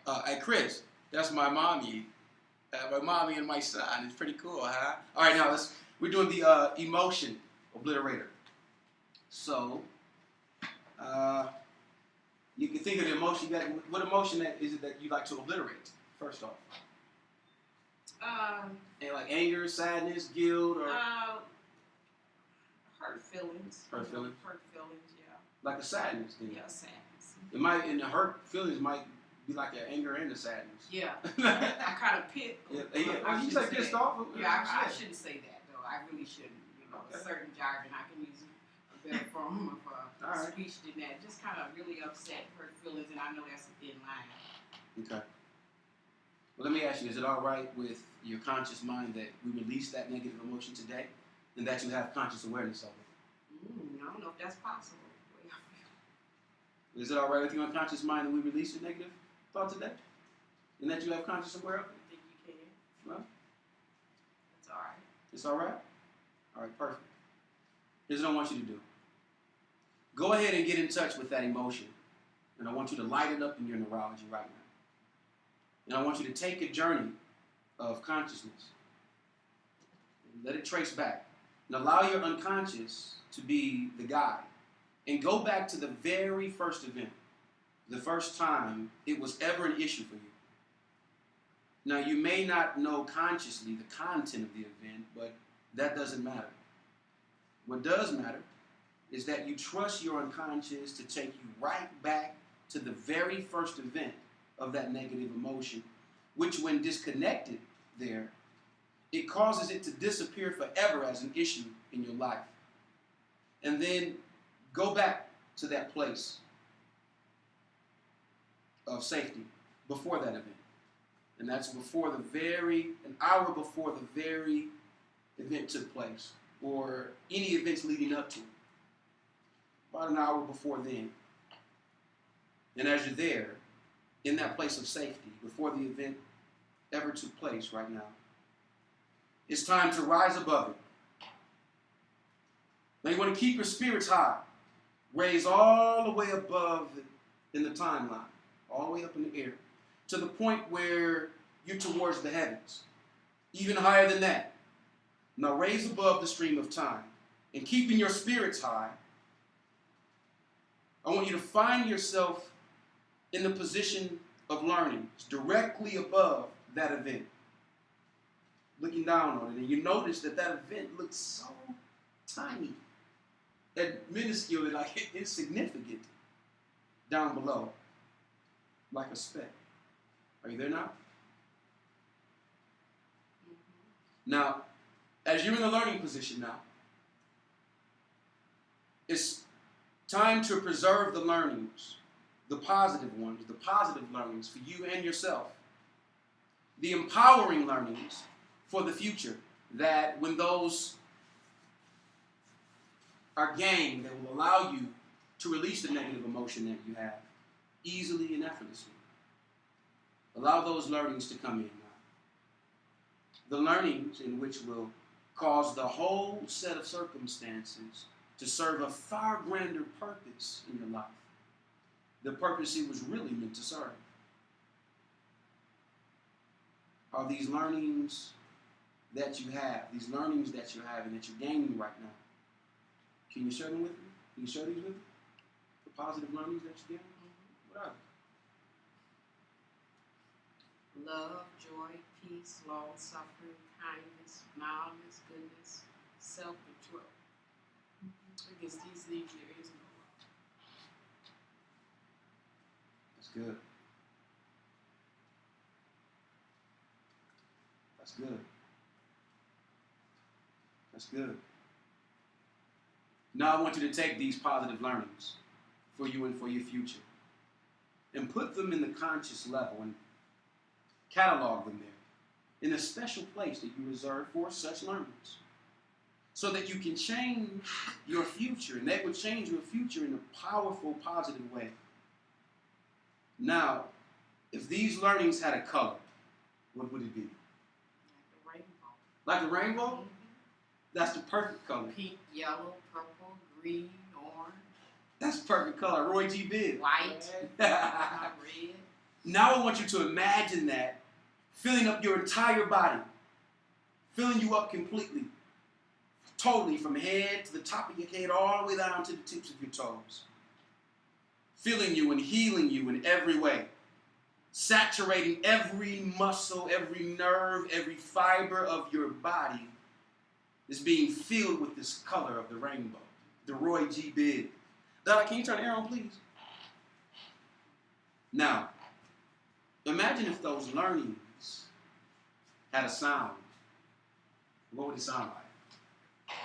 Hey, Chris, that's my mommy. My mommy and my son. It's pretty cool, huh? All right, now we're doing the emotion obliterator. So, uh, you can think of the emotion. What emotion is it that you like to obliterate? First off, and like anger, sadness, guilt, or hurt feelings. Hurt feelings. Hurt feelings, yeah. Like a sadness, then. Yeah, sadness. It might, and the hurt feelings might be like the anger and the sadness. Yeah, I kind of pit. Yeah. You say pissed off. Yeah, I shouldn't say that though. I really shouldn't. You know, Okay. a certain jargon I can use a better form of speech than that. Just kind of really upset, hurt feelings, and I know that's a thin line. Okay. Well, let me ask you: is it all right with your conscious mind that we release that negative emotion today, and that you have conscious awareness of it? I don't know if that's possible. Is it all right with your unconscious mind that we release the negative thought today, and that you have conscious awareness of it? I think you can. Well, it's all right. It's all right? All right, perfect. Here's what I want you to do. Go ahead and get in touch with that emotion, and I want you to light it up in your neurology right now. And I want you to take a journey of consciousness and let it trace back, and allow your unconscious to be the guide. And go back to the very first event, the first time it was ever an issue for you. Now, you may not know consciously the content of the event, but that doesn't matter. What does matter is that you trust your unconscious to take you right back to the very first event of that negative emotion, which when disconnected there, it causes it to disappear forever as an issue in your life. And then go back to that place of safety before that event. And that's an hour before the very event took place, or any events leading up to it. About an hour before then. And as you're there, in that place of safety, before the event ever took place right now, it's time to rise above it. Now you want to keep your spirits high. Raise all the way above in the timeline, all the way up in the air, to the point where you're towards the heavens, even higher than that. Now raise above the stream of time, and keeping your spirits high, I want you to find yourself in the position of learning, directly above that event, looking down on it, and you notice that event looks so tiny, and minuscule, like insignificant, down below, like a speck. Are you there now? Now, as you're in the learning position now, it's time to preserve the learnings, the positive ones, the positive learnings for you and yourself. The empowering learnings for the future, that when those are gained, that will allow you to release the negative emotion that you have easily and effortlessly. Allow those learnings to come in now. The learnings in which will cause the whole set of circumstances to serve a far grander purpose in your life. The purpose it was really meant to serve. Are these learnings that you have, these learnings that you're having, that you're gaining right now? Can you share them with me? Can you share these with me? The positive learnings that you're getting? What are they? Love, joy, peace, long-suffering, kindness, mildness, goodness, self-control. Against these things there is no law. That's good. That's good. That's good. Now I want you to take these positive learnings for you and for your future and put them in the conscious level and catalog them there in a special place that you reserve for such learnings, so that you can change your future, and that would change your future in a powerful, positive way. Now, if these learnings had a color, what would it be? Like the rainbow. Like the rainbow? Mm-hmm. That's the perfect color. Pink, yellow, purple, green, orange. That's perfect color. Roy G. Biv. White. Red. Now I want you to imagine that filling up your entire body, filling you up completely, totally from head to the top of your head, all the way down to the tips of your toes. Filling you and healing you in every way. Saturating every muscle, every nerve, every fiber of your body is being filled with this color of the rainbow. The Roy G. Biv. Donna, can you turn the air on, please? Now, imagine if those learnings had a sound. What would it sound like?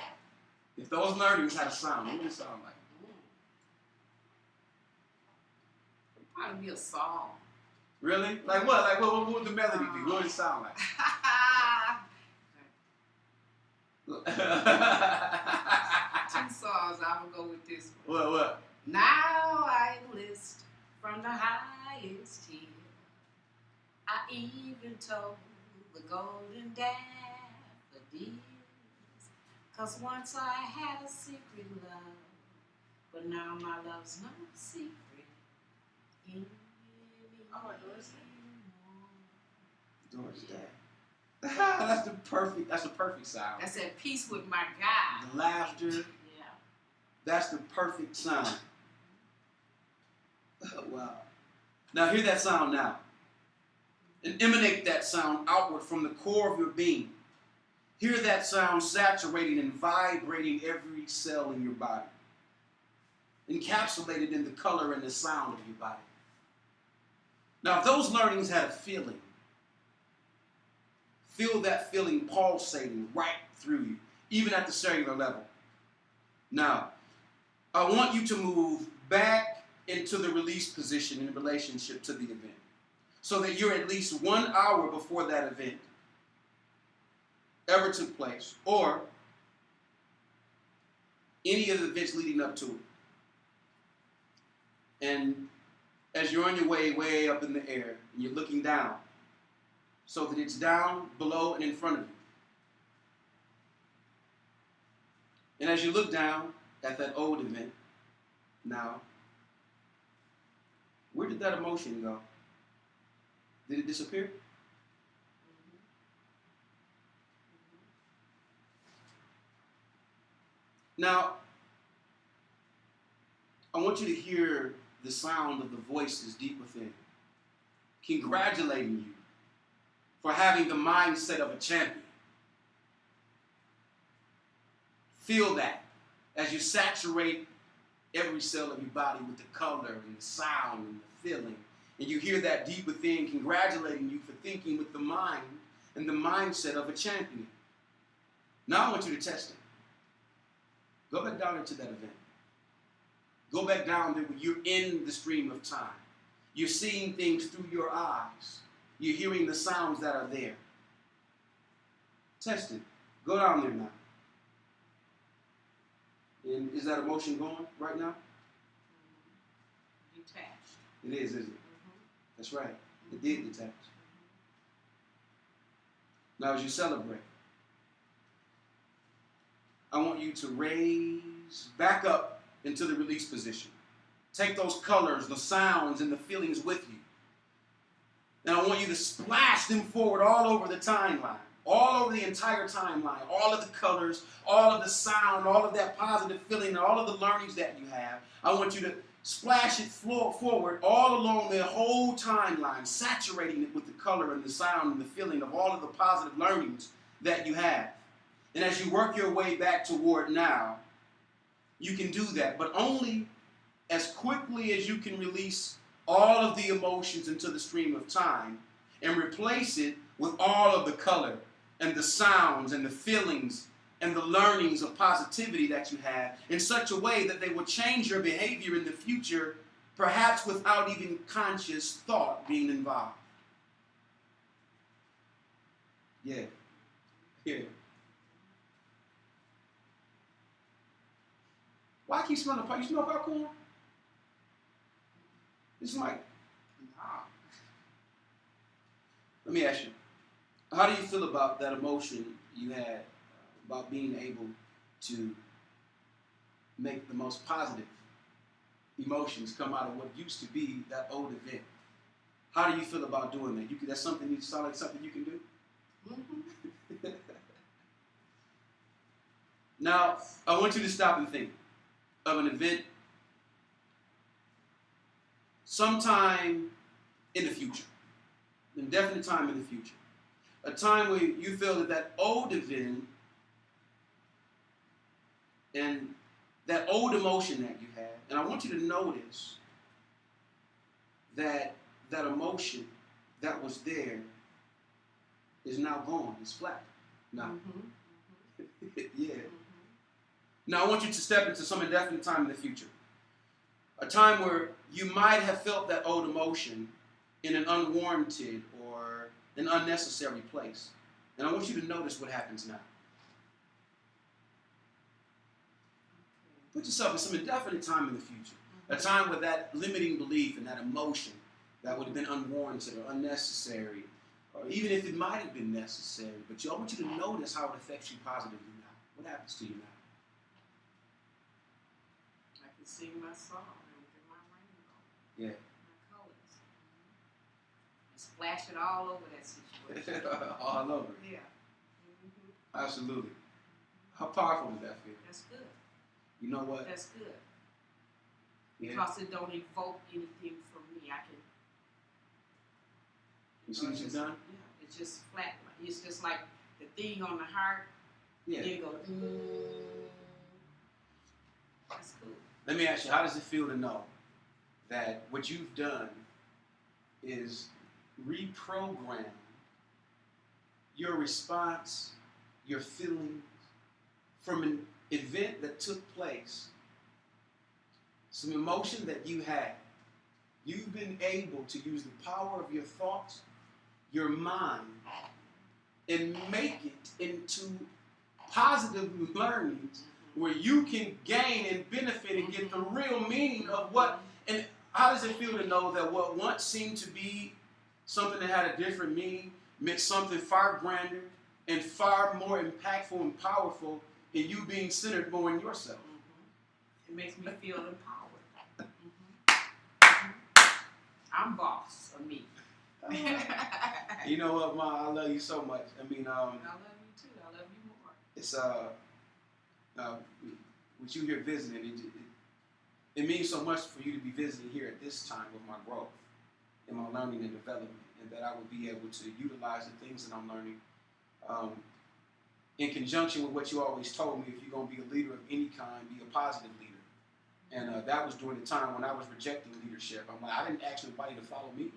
If those learnings had a sound, what would it sound like? It'd probably be a song. Really? Like what? Like what would the melody be? What would it sound like? Two songs. I will go with this one. What? Now I enlist from the highest tier. I even told the golden daffodils, 'cause once I had a secret love, but now my love's no secret. Oh, Doris Day. That's the perfect sound. That's at peace with my God. The laughter. Yeah. That's the perfect sound. Oh, wow. Now hear that sound now. And emanate that sound outward from the core of your being. Hear that sound saturating and vibrating every cell in your body. Encapsulated in the color and the sound of your body. Now, if those learnings had a feeling, feel that feeling pulsating right through you, even at the cellular level. Now, I want you to move back into the release position in relationship to the event, so that you're at least 1 hour before that event ever took place, or any of the events leading up to it. And as you're on your way up in the air, and you're looking down, so that it's down, below, and in front of you. And as you look down at that old event, now, where did that emotion go? Did it disappear? Now, I want you to hear the sound of the voices deep within, congratulating you for having the mindset of a champion. Feel that as you saturate every cell of your body with the color and the sound and the feeling. And you hear that deep within congratulating you for thinking with the mind and the mindset of a champion. Now I want you to test it. Go back down into that event. Go back down there where you're in the stream of time. You're seeing things through your eyes. You're hearing the sounds that are there. Test it. Go down there now. And is that emotion going right now? Detached. It is, isn't it? That's right. It did detach. Now as you celebrate, I want you to raise back up into the release position. Take those colors, the sounds, and the feelings with you. And I want you to splash them forward all over the timeline, all over the entire timeline, all of the colors, all of the sound, all of that positive feeling, and all of the learnings that you have. I want you to splash it forward all along the whole timeline, saturating it with the color and the sound and the feeling of all of the positive learnings that you have. And as you work your way back toward now, you can do that, but only as quickly as you can release all of the emotions into the stream of time and replace it with all of the color and the sounds and the feelings and the learnings of positivity that you have in such a way that they will change your behavior in the future, perhaps without even conscious thought being involved. Yeah. Why keep smelling popcorn? You smell popcorn? It's like, nah. Let me ask you, how do you feel about that emotion you had about being able to make the most positive emotions come out of what used to be that old event? How do you feel about doing that? That's something you sound like something you can do. Mm-hmm. Now, I want you to stop and think of an event sometime in the future, an indefinite time in the future, a time where you feel that old event and that old emotion that you had, and I want you to notice that that emotion that was there is now gone. It's flat. Now, yeah. Now I want you to step into some indefinite time in the future. A time where you might have felt that old emotion in an unwarranted or an unnecessary place. And I want you to notice what happens now. Put yourself in some indefinite time in the future. A time where that limiting belief and that emotion that would have been unwarranted or unnecessary, or even if it might have been necessary, but I want you to notice how it affects you positively now. What happens to you now? I can sing my song and look at my rainbow. Yeah. My colors. And splash it all over that situation. All over. Yeah. Absolutely. How powerful does that feel? That's good. You know what? That's good. Yeah. Because it don't evoke anything from me. I can. You see what you've done? Yeah. It's just flat. It's just like the thing on the heart. Yeah. Then it goes. That's cool. Let me ask you, how does it feel to know that what you've done is reprogram your response, your feelings from an event that took place, some emotion that you had? You've been able to use the power of your thoughts, your mind, and make it into positive learnings where you can gain and benefit and get the real meaning of what. And how does it feel to know that what once seemed to be something that had a different meaning meant something far grander and far more impactful and powerful in you being centered more in yourself? It makes me feel empowered. I'm boss of me. You know what, Ma? I love you so much. I mean, I love you too. I love you more. it's with you here visiting, it means so much for you to be visiting here at this time of my growth and my learning and development, and that I would be able to utilize the things that I'm learning in conjunction with what you always told me. If you're going to be a leader of any kind, be a positive leader. And that was during the time when I was rejecting leadership. I'm like, I didn't ask anybody to follow me.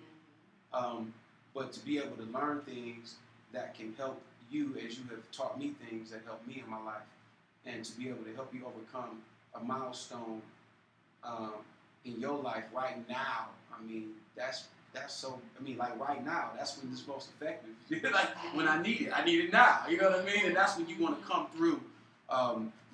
But to be able to learn things that can help you, as you have taught me things that help me in my life, and to be able to help you overcome a milestone in your life right now. I mean, that's so. I mean, like right now, that's when it's most effective. Like when I need it now. You know what I mean? And that's when you want to come through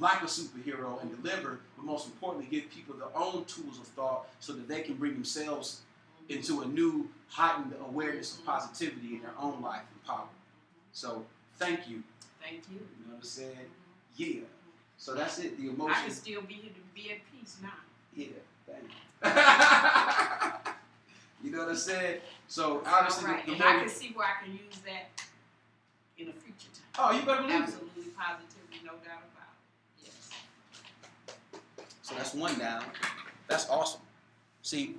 like a superhero and deliver, but most importantly, give people their own tools of thought so that they can bring themselves into a new heightened awareness of positivity in their own life and power. So thank you. Thank you. You know what I'm saying? Yeah. So that's it. The emotion. I can still be here to be at peace now. Yeah. Thank you. You know what I'm saying? So obviously, right. the And more I can see where I can use that in a future time. Oh, you better believe it. Absolutely, positively, no doubt about it. Yes. So that's one down. That's awesome. See,